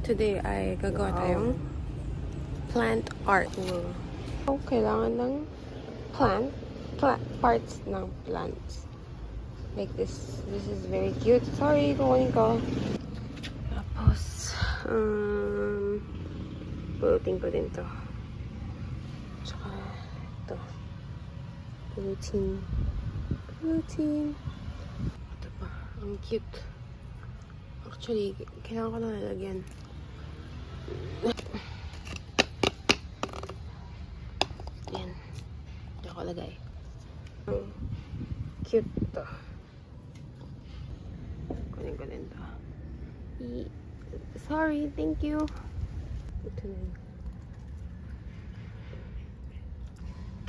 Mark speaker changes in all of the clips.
Speaker 1: Today ay gagawa tayong plant art. So, kailangan ng parts ng plants. Like this. This is very cute. Sorry, kukunin ko. Tapos, pulutin ko din to. Tsaka, ito. Pulutin. Ito pa. Ang cute. Actually, kailangan ko na lalagyan. Yan. Ito ko lagay. Cute to. Kunin ko din to. Sorry, thank you. Ito na yun.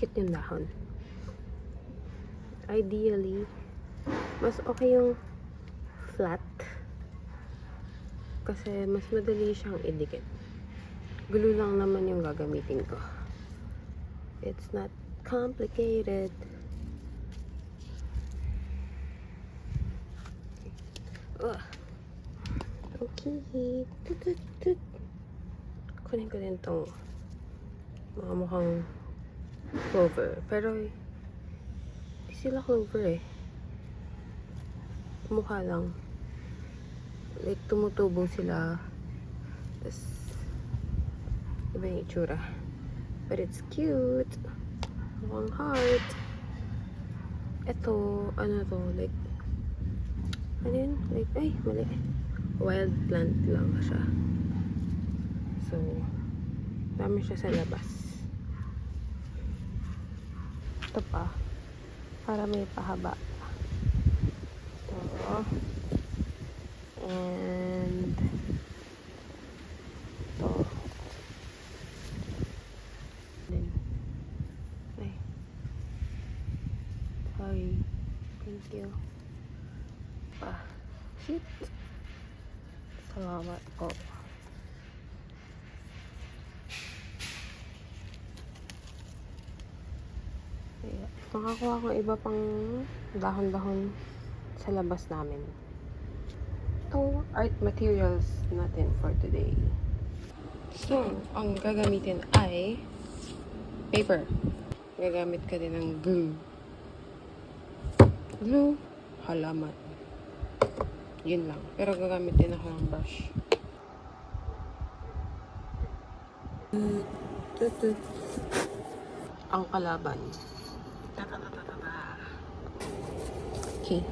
Speaker 1: Cute yung dahon. Ideally, mas okay yung flat. Kasi mas madali siyang idikit. Glue lang naman yung gagamitin ko. It's not complicated. Okay. Kunin ko din tong mga mukhang clover. Pero hindi sila clover eh. Mukha lang. Like, tumutubong sila. Tapos, iba yung itsura. But it's cute. Mukhang heart. Ito, ano to, like, ano yun? Like, ay, mali. Wild plant lang siya. So, dami siya sa labas. Ito pa. Para may pahaba. Ito. And ito. Then, ay. Sorry. Thank you. Shit. Salamat po. Nakakuha ko iba pang dahon-dahon sa labas namin. Itong art materials natin for today. So, ang gagamitin ay paper. Gagamit ka din ng glue. Glue, halaman. Yun lang. Pero gagamit din ako ng brush. Ang kalaban. Okay.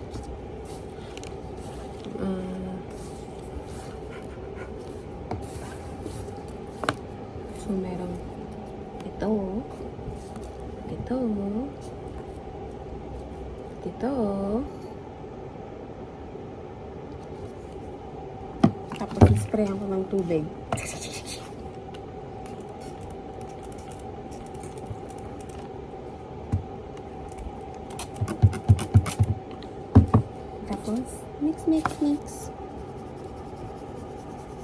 Speaker 1: So, merong ito. Tapos, isprayan ko ng tubig. Tapos, mix.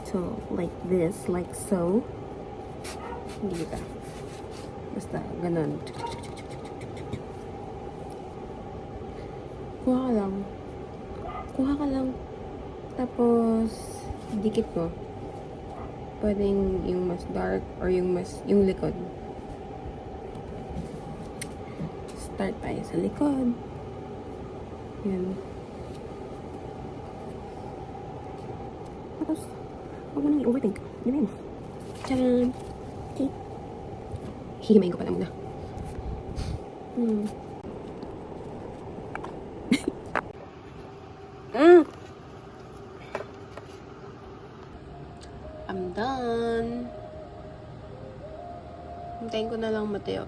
Speaker 1: So, like this, like so. Hindi kita. Basta, ganun. Kuha ka lang. Tapos, dikit mo. Pwedeng yung mas dark or yung likod. Start tayo sa likod. Yan. Tapos, huwag mo nang i-overthink. Yun na yun. Tcharam! Okay. Hihimayin ko pala muna. I'm done. Hintayin ko na lang matuyo.